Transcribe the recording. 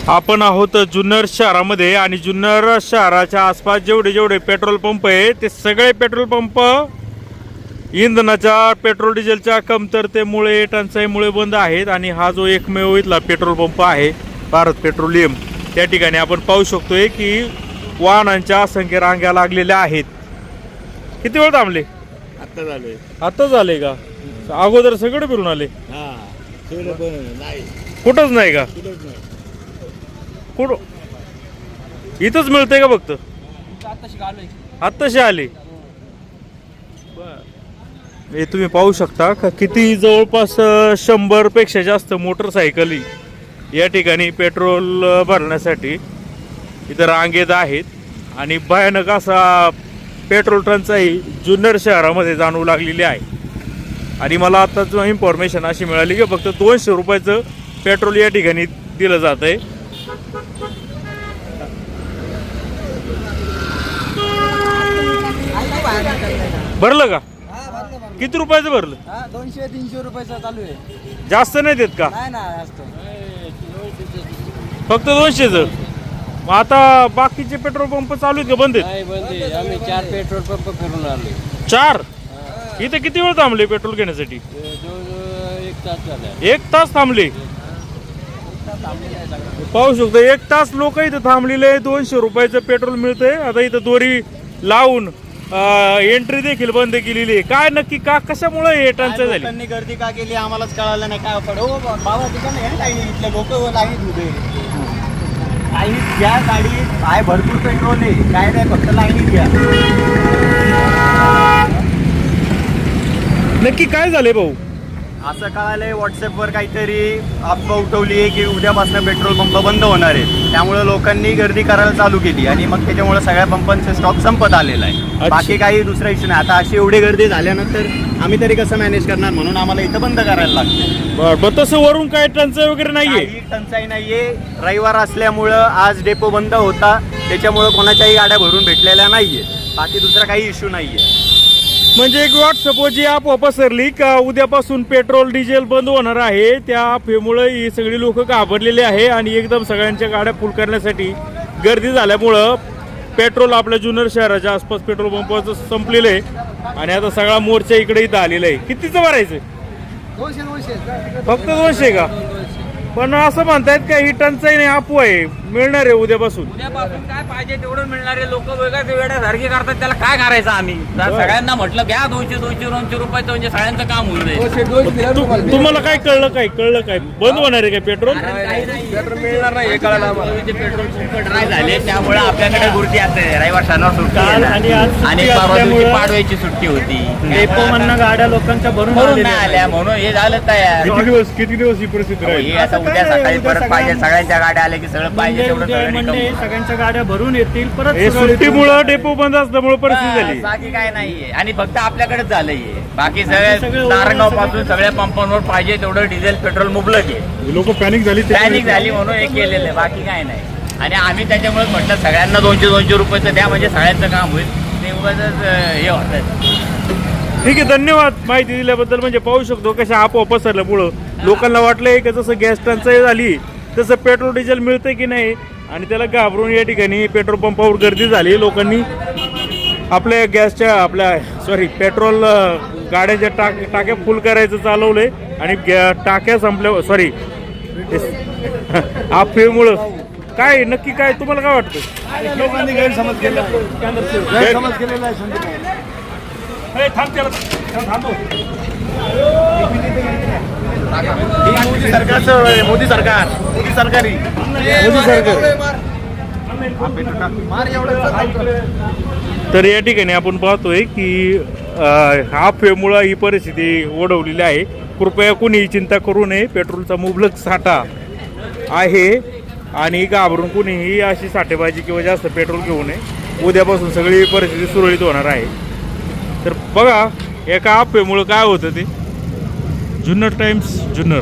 आपण आहोत जुन्नर शहरामध्ये आणि जुन्नर शहराच्या आसपास जेवढे जेवढे पेट्रोल पंप आहे ते सगळे पेट्रोल पंप इंधनाच्या पेट्रोल डिझेलच्या कमतरतेमुळे टंचाईमुळे बंद आहेत. आणि हा जो एकमेव इथला पेट्रोल पंप आहे भारत पेट्रोलियम, त्या ठिकाणी आपण पाहू शकतोय की वाहनांच्या असंख्य रांगा लागलेल्या आहेत. किती वेळ थांबले? आता झाले का? अगोदर सगळे फिरून आले? कुठंच नाही का? कुठं इथंच मिळतंय का फक्त? आत्ताशी आले. हे तुम्ही पाहू शकता का किती जवळपास 100 पेक्षा जास्त मोटरसायकली या ठिकाणी पेट्रोल भरण्यासाठी इथं रांगेत आहेत. आणि भयानक असा पेट्रोल टंचाई जुन्नर शहरामध्ये जाणवू लागलेली आहे. आणि मला आता जो इन्फॉर्मेशन अशी मिळाली की फक्त 200 रुपयाचं पेट्रोल या ठिकाणी दिलं जात आहे. भरलं का? किती रुपयाचं भरलं? 200-300 रुपयाचं चालू आहे. जास्त नाही देत का? नाही ना जास्त. फक्त 200चं. मग आता बाकीचे पेट्रोल पंप चालू आहेत का बंद आहेत? नाही बंद आहे. आम्ही 4 पेट्रोल पंप फिरून आलो. 4? इथे किती वेळ थांबले पेट्रोल घेण्यासाठी? जवळजवळ 1 तास झाला. 1 तास थांबले. पाहू शकतो 1 तास लोक इथं थांबलेले. 200 रुपयाचं पेट्रोल मिळतंय. आता इथं दोरी लावून एंट्री देखील बंद केलेली आहे. काय नक्की का कशामुळे हे टंचाई झाली? लोकांनी गर्दी का केली आम्हालाच कळालं नाही. काय पड हो बाबा ठिकाण आहे काही इथले लोक लाईनीत उभे. लाईनीत घ्या गाडी काय भरपूर पेट्रोल आहे. काय नाही फक्त लाईनीत घ्या. नक्की काय झाले भाऊ? असं कळालंय व्हॉट्सअपवर काहीतरी अफवा उठवली आहे की उद्यापासून पेट्रोल पंप बंद होणार आहे. त्यामुळे लोकांनी गर्दी करायला चालू केली आणि मग त्याच्यामुळे सगळ्या पंपांचे स्टॉक संपत आलेला आहे. बाकी काही दुसरा इश्यू नाही. आता अशी एवढी गर्दी झाल्यानंतर आम्ही तरी कसं मॅनेज करणार, म्हणून आम्हाला इथं बंद करायला लागतं. बरं, तसं वरून काय टंचाई वगैरे नाहीये? काही टंचाई नाहीये. रविवार असल्यामुळं आज डेपो बंद होता, त्याच्यामुळं कोणाच्याही गाड्या भरून भेटलेल्या नाहीये. बाकी दुसरा काही इश्यू नाहीये. म्हणजे एक व्हॉट्सअपवर जी अफवा पसरली का उद्यापासून पेट्रोल डिझेल बंद होणार आहे, त्या अफवेमुळे ही सगळी लोक घाबरलेली आहे आणि एकदम सगळ्यांच्या गाड्या फुल करण्यासाठी गर्दी झाल्यामुळं पेट्रोल आपल्या जुन्नर शहराच्या आसपास पेट्रोल पंपाचं संपलेलं आहे. आणि आता सगळा मोर्चा इकडे इथं आलेला आहे. कितीचं भरायचं? 200 फक्त 200 का? पण असं म्हणतायत का ही टंचाई नाही अफवा आहे, मिळणार आहे उद्यापासून? उद्यापासून काय पाहिजे तेवढं मिळणारे लोक वेड्यासारखे करतात. त्याला काय करायचं आम्ही? सगळ्यांना म्हटलं घ्या 200 रुपयाचं म्हणजे सगळ्यांचं काम होईल. तुम्हाला काय कळलं? काय बंद होणार आहे काय पेट्रोल? पेट्रोल मिळणार नाही हे कळलं आम्हाला. पेट्रोल पंप ड्राय झाले त्यामुळे आपल्याकडे गुर्दी असते. रविवार शनिवार सुट्टी आणि परवा दिवशी पाडव्याची सुट्टी होती. डेपो म्हणणं गाड्या लोकांच्या भरून नाही आल्या म्हणून हे झालं तयार. किती दिवस ही परिस्थिती राहील? हे आता उद्या सकाळी परत पाहिजे. सगळ्यांच्या गाड्या आल्या की सगळं पाहिजे तेवढं सगळं सगळ्यांच्या गाड्या भरून येतील. परत सुट्टीमुळे डेपो बंद असल्यामुळे परिस्थिती झाली. बाकी काय नाहीये. आणि फक्त आपल्याकडेच झालंय. बाकी सगळ्या नारंगाव पासून सगळ्या पंपांवर पाहिजे तेवढं डिझेल पेट्रोल मुबलक आहे. लोक पॅनिक झाली म्हणून हे केलेलं आहे. बाकी काय नाही. आणि आम्ही त्याच्यामुळे म्हटलं सगळ्यांना 200 रुपयाचं द्या म्हणजे सगळ्यांचं काम होईल. ते उगाच हे होत. ठीक आहे, धन्यवाद माहिती दिल्याबद्दल. म्हणजे पाहू शकतो कशा अफवा पसरल्यामुळं लोकांना वाटलंय की जसं गॅस टंचाई झाली तसं पेट्रोल डिझेल मिळतंय की नाही, आणि त्याला घाबरून या ठिकाणी पेट्रोल पंपावर गर्दी झाली. लोकांनी आपल्या गॅसच्या पेट्रोल गाड्याच्या टाक्या फुल करायचं चालवलंय. आणि टाक्या संपल्या अफवेमुळं काय नक्की काय तुम्हाला काय वाटतं? लोकांनी गैरसमज केला मोदी सरकार. तर या ठिकाणी आपण पाहतोय की अफवेमुळं ही परिस्थिती ओढवलेली आहे. कृपया कोणीही चिंता करू नये. पेट्रोलचा मुबलक साठा आहे आणि घाबरून कोणीही अशी साठेबाजी किंवा जास्त पेट्रोल घेऊ नये. उद्यापासून सगळी परिस्थिती सुरळीत होणार आहे. तर बघा एका अफवेमुळं काय होतं ते. जुन्नर टाइम्स जुन्नर.